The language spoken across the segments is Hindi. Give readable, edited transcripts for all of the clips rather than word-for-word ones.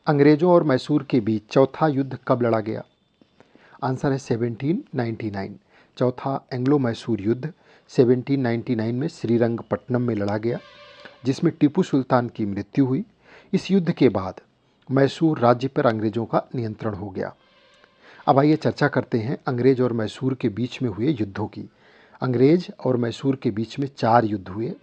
अंग्रेजों और मैसूर के बीच चौथा युद्ध कब लड़ा गया? आंसर है 1799। चौथा एंग्लो मैसूर युद्ध 1799 में श्रीरंगपट्टनम में लड़ा गया, जिसमें टीपू सुल्तान की मृत्यु हुई। इस युद्ध के बाद मैसूर राज्य पर अंग्रेजों का नियंत्रण हो गया। अब आइए चर्चा करते हैं अंग्रेज और मैसूर के बीच में हुए युद्धों की। अंग्रेज और मैसूर के बीच में 4 युद्ध हुए।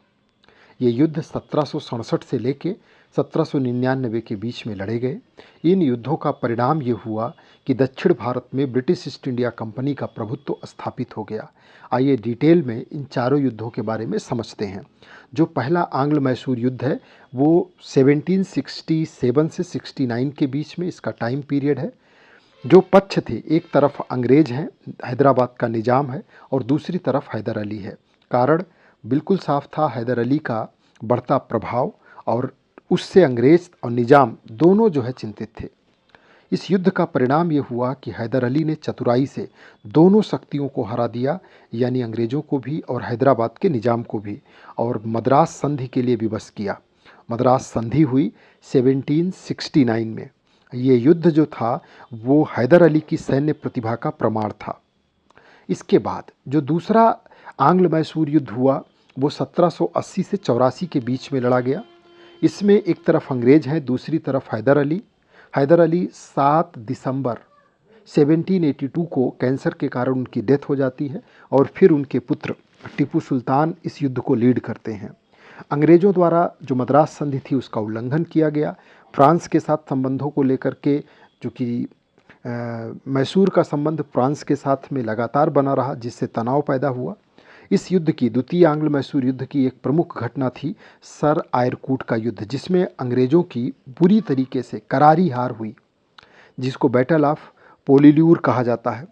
ये युद्ध 1767 से लेके 1799 के बीच में लड़े गए। इन युद्धों का परिणाम ये हुआ कि दक्षिण भारत में ब्रिटिश ईस्ट इंडिया कंपनी का प्रभुत्व स्थापित हो गया। आइए डिटेल में इन चारों युद्धों के बारे में समझते हैं। जो पहला आंग्ल मैसूर युद्ध है वो 1767 से 69 के बीच में इसका टाइम पीरियड है। जो पक्ष थे, एक तरफ अंग्रेज हैं, हैदराबाद का निज़ाम है, और दूसरी तरफ हैदर अली है। कारण बिल्कुल साफ था, हैदर अली का बढ़ता प्रभाव, और उससे अंग्रेज और निज़ाम दोनों जो है चिंतित थे। इस युद्ध का परिणाम ये हुआ कि हैदर अली ने चतुराई से दोनों शक्तियों को हरा दिया, यानी अंग्रेज़ों को भी और हैदराबाद के निज़ाम को भी, और मद्रास संधि के लिए विवश किया। मद्रास संधि हुई 1769 में। ये युद्ध जो था वो हैदर अली की सैन्य प्रतिभा का प्रमाण था। इसके बाद जो दूसरा आंग्ल मैसूर युद्ध हुआ वो 1780 से 84 के बीच में लड़ा गया। इसमें एक तरफ अंग्रेज हैं, दूसरी तरफ हैदर अली। हैदर अली 7 दिसंबर 1782 को कैंसर के कारण उनकी डेथ हो जाती है, और फिर उनके पुत्र टीपू सुल्तान इस युद्ध को लीड करते हैं। अंग्रेज़ों द्वारा जो मद्रास संधि थी उसका उल्लंघन किया गया। फ्रांस के साथ संबंधों को लेकर के, जो कि मैसूर का संबंध फ्रांस के साथ में लगातार बना रहा, जिससे तनाव पैदा हुआ। इस युद्ध की, द्वितीय आंग्ल मैसूर युद्ध की एक प्रमुख घटना थी सर आयरकूट का युद्ध, जिसमें अंग्रेज़ों की बुरी तरीके से करारी हार हुई, जिसको बैटल ऑफ पोलिल्यूर कहा जाता है।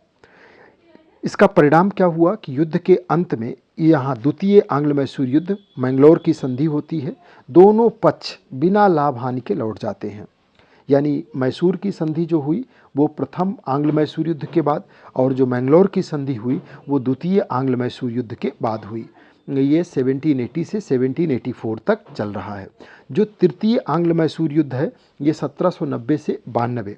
इसका परिणाम क्या हुआ कि युद्ध के अंत में यहाँ द्वितीय आंग्ल मैसूर युद्ध, मैंगलोर की संधि होती है। दोनों पक्ष बिना लाभ हानि के लौट जाते हैं। यानी मैसूर की संधि जो हुई वो प्रथम आंग्ल मैसूर युद्ध के बाद, और जो मैंगलोर की संधि हुई वो द्वितीय आंग्ल मैसूर युद्ध के बाद हुई। ये 1780 से 1784 तक चल रहा है। जो तृतीय आंग्ल मैसूर युद्ध है ये 1790 से 92।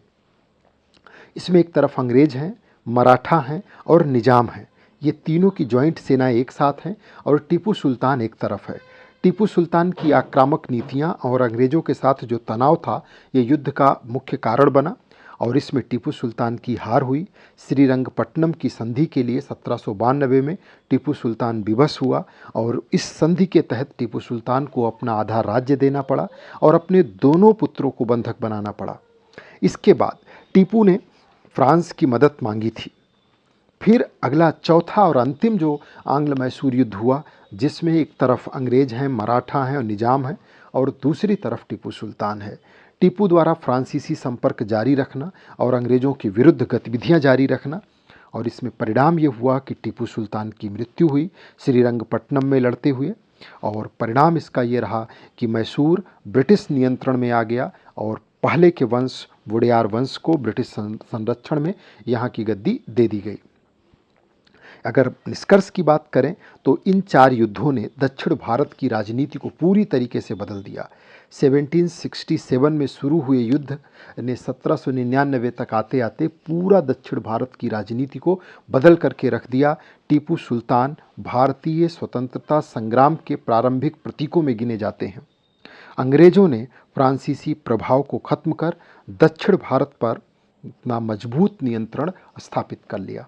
इसमें एक तरफ अंग्रेज हैं, मराठा हैं और निज़ाम हैं। ये तीनों की जॉइंट सेनाएं एक साथ हैं, और टीपू सुल्तान एक तरफ है। टीपू सुल्तान की आक्रामक नीतियां और अंग्रेज़ों के साथ जो तनाव था ये युद्ध का मुख्य कारण बना, और इसमें टीपू सुल्तान की हार हुई। श्रीरंगपट्टनम की संधि के लिए 1792 में टीपू सुल्तान विवश हुआ, और इस संधि के तहत टीपू सुल्तान को अपना आधा राज्य देना पड़ा और अपने दोनों पुत्रों को बंधक बनाना पड़ा। इसके बाद टीपू ने फ्रांस की मदद मांगी थी। फिर अगला चौथा और अंतिम जो आंग्ल मैसूर युद्ध हुआ, जिसमें एक तरफ अंग्रेज हैं, मराठा हैं और निज़ाम हैं, और दूसरी तरफ टीपू सुल्तान है। टीपू द्वारा फ्रांसीसी संपर्क जारी रखना और अंग्रेज़ों के विरुद्ध गतिविधियां जारी रखना, और इसमें परिणाम ये हुआ कि टीपू सुल्तान की मृत्यु हुई श्रीरंगपट्टनम में लड़ते हुए। और परिणाम इसका ये रहा कि मैसूर ब्रिटिश नियंत्रण में आ गया, और पहले के वंश वोडेयार वंश को ब्रिटिश संरक्षण में यहाँ की गद्दी दे दी गई। अगर निष्कर्ष की बात करें तो इन 4 युद्धों ने दक्षिण भारत की राजनीति को पूरी तरीके से बदल दिया। 1767 में शुरू हुए युद्ध ने 1799 तक आते आते पूरा दक्षिण भारत की राजनीति को बदल करके रख दिया। टीपू सुल्तान भारतीय स्वतंत्रता संग्राम के प्रारंभिक प्रतीकों में गिने जाते हैं। अंग्रेज़ों ने फ्रांसीसी प्रभाव को खत्म कर दक्षिण भारत पर अपना मजबूत नियंत्रण स्थापित कर लिया।